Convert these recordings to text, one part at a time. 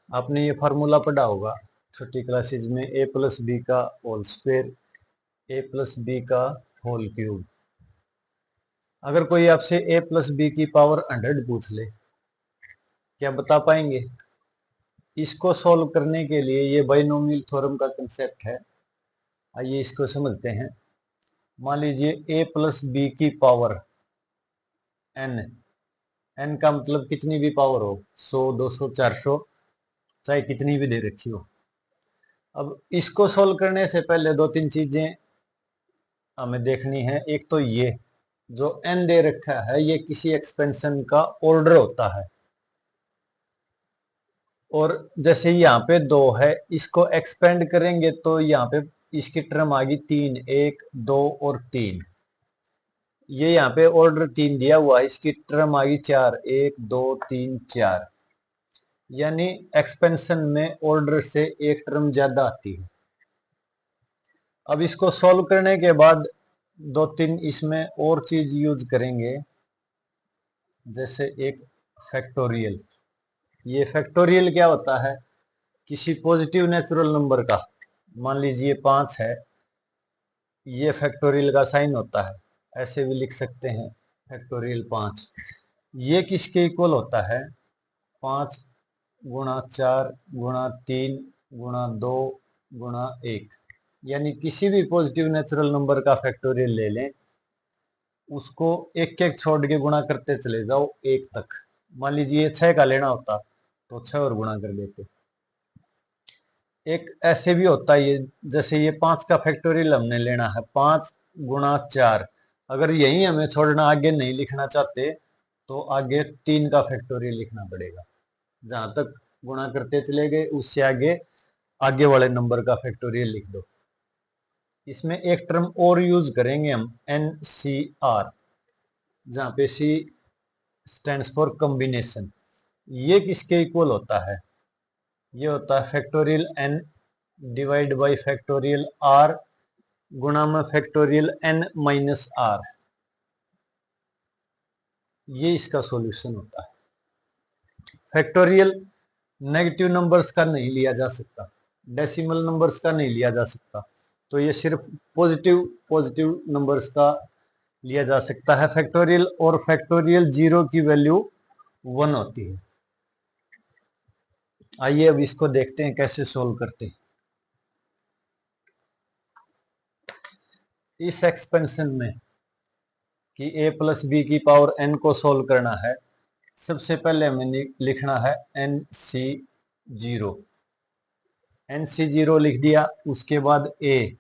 आपने ये फार्मूला पढ़ा होगा छोटी क्लासेज में, ए प्लस बी का होल स्क्वायर, ए प्लस बी का होल क्यूब। अगर कोई आपसे ए प्लस बी की पावर 100 पूछ ले, क्या बता पाएंगे? इसको सॉल्व करने के लिए ये बाइनोमियल थ्योरम का कंसेप्ट है। आइए इसको समझते हैं। मान लीजिए ए प्लस बी की पावर एन, एन का मतलब कितनी भी पावर हो, 100, 200, 400, चाहे कितनी भी दे रखी हो। अब इसको सोल्व करने से पहले दो तीन चीजें हमें देखनी है। एक तो ये जो एन दे रखा है, ये किसी एक्सपेंशन का ऑर्डर होता है। और जैसे यहाँ पे 2 है, इसको एक्सपेंड करेंगे तो यहाँ पे इसकी टर्म आ गई 3, 1, 2 और 3। ये यहाँ पे ऑर्डर 3 दिया हुआ है, इसकी टर्म आ गई 4, 1, 2, 3, 4। यानी एक्सपेंशन में ऑर्डर से एक टर्म ज्यादा आती है। अब इसको सॉल्व करने के बाद दो तीन इसमें और चीज यूज करेंगे, जैसे एक फैक्टोरियल। ये फैक्टोरियल क्या होता है? किसी पॉजिटिव नेचुरल नंबर का, मान लीजिए 5 है, ये फैक्टोरियल का साइन होता है। ऐसे भी लिख सकते हैं फैक्टोरियल 5। ये किसके इक्वल होता है? 5 गुणा 4 गुणा 3 गुणा 2 गुणा 1। यानी किसी भी पॉजिटिव नेचुरल नंबर का फैक्टोरियल ले लें, उसको एक एक छोड़ के गुणा करते चले जाओ 1 तक। मान लीजिए 6 का लेना होता तो 6 और गुणा कर देते। एक ऐसे भी होता है, ये जैसे ये 5 का फैक्टोरियल हमने लेना है, 5 गुणा 4। अगर यही हमें छोड़ना, आगे नहीं लिखना चाहते, तो आगे 3 का फैक्टोरियल लिखना पड़ेगा। जहां तक गुणा करते चले गए उससे आगे आगे वाले नंबर का फैक्टोरियल लिख दो। इसमें एक टर्म और यूज करेंगे हम, NCR, जहां पे C स्टैंड्स फॉर कॉम्बिनेशन। ये किसके इक्वल होता है? ये होता है factorial n divide by factorial r गुणा में फैक्टोरियल n माइनस r। ये इसका सॉल्यूशन होता है। फैक्टोरियल नेगेटिव नंबर्स का नहीं लिया जा सकता, डेसिमल नंबर्स का नहीं लिया जा सकता, तो ये सिर्फ पॉजिटिव पॉजिटिव नंबर्स का लिया जा सकता है फैक्टोरियल। और फैक्टोरियल 0 की वैल्यू 1 होती है। आइए अब इसको देखते हैं कैसे सोल्व करते हैं। इस एक्सपेंशन में कि a प्लस बी की पावर n को सोल्व करना है, सबसे पहले हमें लिखना है NC0। NC0 लिख दिया। उसके बाद a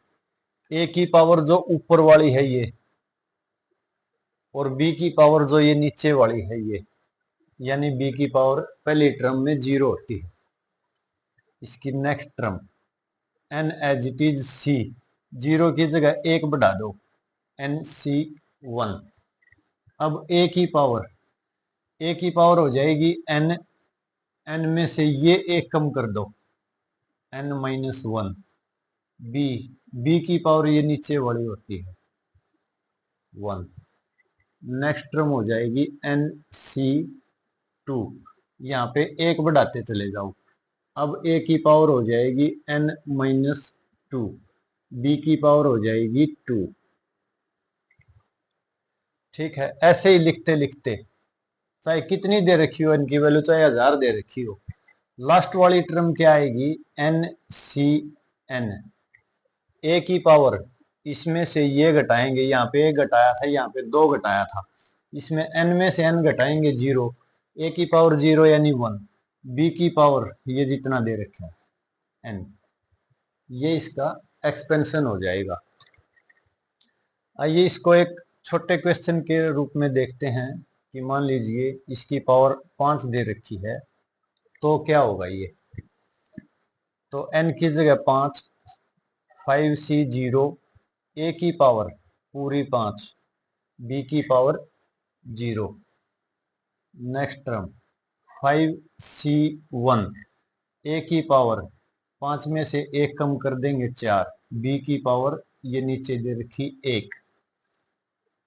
की पावर जो ऊपर वाली है ये, और b की पावर जो ये नीचे वाली है ये, यानी b की पावर पहली टर्म में 0 होती है। इसकी next term n as it is c, 0 की जगह 1 बढ़ा दो, NC1। अब a की पावर हो जाएगी n, n में से ये 1 कम कर दो, n-1। b की पावर ये नीचे वाली होती है 1। नेक्स्ट टर्म हो जाएगी NC2। यहाँ पे 1 बढ़ाते चले जाओ। अब a की पावर हो जाएगी n-2, b की पावर हो जाएगी 2। ठीक है, ऐसे ही लिखते लिखते, चाहे कितनी दे रखी हो इनकी वैल्यू, चाहे 1000 दे रखी हो, लास्ट वाली टर्म क्या आएगी? NCN। a की पावर, इसमें से ये घटाएंगे, यहाँ पे 1 घटाया था, यहाँ पे 2 घटाया था, इसमें n में से n घटाएंगे 0, a की पावर 0 यानी 1, b की पावर ये जितना दे रखे हैं n, ये इसका एक्सपेंशन हो जाएगा। आइए इसको एक छोटे क्वेश्चन के रूप में देखते हैं कि मान लीजिए इसकी पावर 5 दे रखी है, तो क्या होगा ये? तो n की जगह 5, 5C0, a की पावर पूरी 5, b की power 0। Next term 5C1, a की पावर 5 में से 1 कम कर देंगे 4, b की पावर ये नीचे दे रखी 1।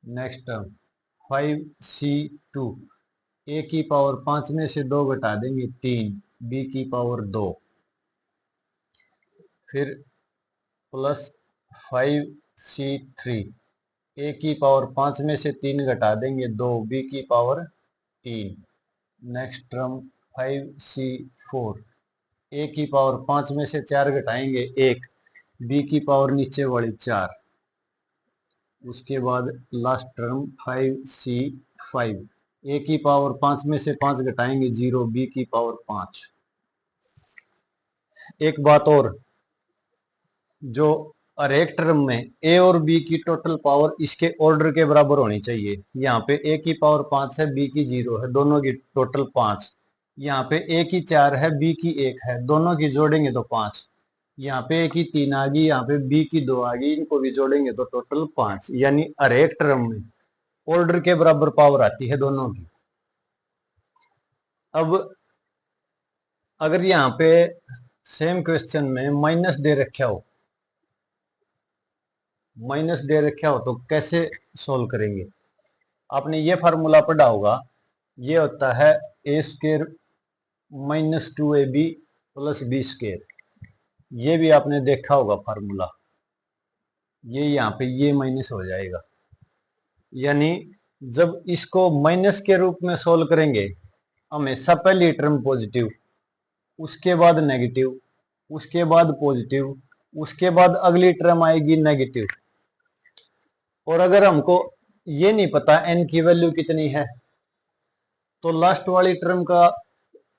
नेक्स्ट टर्म 5C2, a की पावर 5 में से 2 घटा देंगे 3, बी की पावर 2, फिर प्लस 5c3, ए की पावर 5 में से 3 घटा देंगे 2, बी की पावर 3। नेक्स्ट टर्म 5c4, ए की पावर 5 में से 4 घटाएंगे 1, बी की पावर नीचे वाली 4। उसके बाद लास्ट टर्म 5c5, ए की पावर 5 में से 5 घटाएंगे 0, बी की पावर 5। एक बात और, जो हर एक टर्म में ए और बी की टोटल पावर इसके ऑर्डर के बराबर होनी चाहिए। यहाँ पे ए की पावर 5 है, बी की 0 है, दोनों की टोटल 5। यहाँ पे ए की 4 है, बी की 1 है, दोनों की जोड़ेंगे तो 5। यहाँ पे ए की 3 आ गई, यहाँ पे बी की 2 आ गई, इनको भी जोड़ेंगे तो टोटल 5। यानी हर एक टर्म में ऑर्डर के बराबर पावर आती है दोनों की। अब अगर यहाँ पे सेम क्वेश्चन में माइनस दे रखा हो, तो कैसे सोल्व करेंगे? आपने ये फार्मूला पढ़ा होगा, ये होता है A square minus 2ab plus B square. ये भी आपने देखा होगा फार्मूला। ये यहाँ पे ये माइनस हो जाएगा, यानी जब इसको माइनस के रूप में सोल्व करेंगे, हमेशा पहली टर्म पॉजिटिव, उसके बाद नेगेटिव, उसके बाद पॉजिटिव, उसके बाद अगली टर्म आएगी नेगेटिव। और अगर हमको ये नहीं पता n की वैल्यू कितनी है, तो लास्ट वाली टर्म का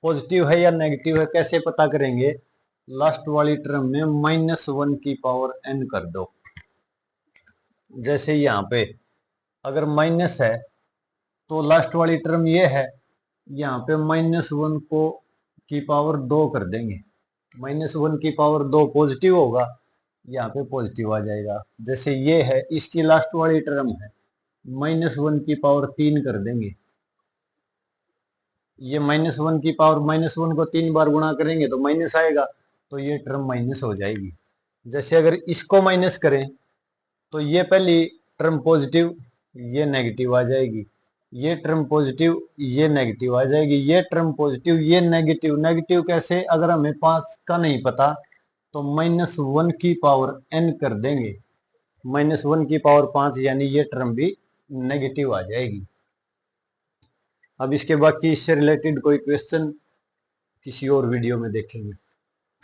पॉजिटिव है या नेगेटिव है कैसे पता करेंगे? लास्ट वाली टर्म में -1 की पावर n कर दो। जैसे यहाँ पे अगर माइनस है तो लास्ट वाली टर्म ये है, यहाँ पे -1 को की पावर 2 कर देंगे। -1 की पावर 2 पॉजिटिव होगा, यहाँ पे पॉजिटिव आ जाएगा। जैसे ये है, इसकी लास्ट वाली टर्म है, -1 की पावर 3 कर देंगे। ये -1 की पावर -1 को 3 बार गुणा करेंगे तो माइनस आएगा, तो ये टर्म माइनस हो जाएगी। जैसे अगर इसको माइनस करें तो ये पहली टर्म पॉजिटिव, ये नेगेटिव आ जाएगी, ये टर्म पॉजिटिव, ये नेगेटिव आ जाएगी, ये टर्म पॉजिटिव, ये नेगेटिव। नेगेटिव कैसे? अगर हमें 5 का नहीं पता तो -1 की पावर n कर देंगे, -1 की पावर 5, यानी ये टर्म भी नेगेटिव आ जाएगी। अब इसके बाकी इससे रिलेटेड कोई क्वेश्चन किसी और वीडियो में देखेंगे।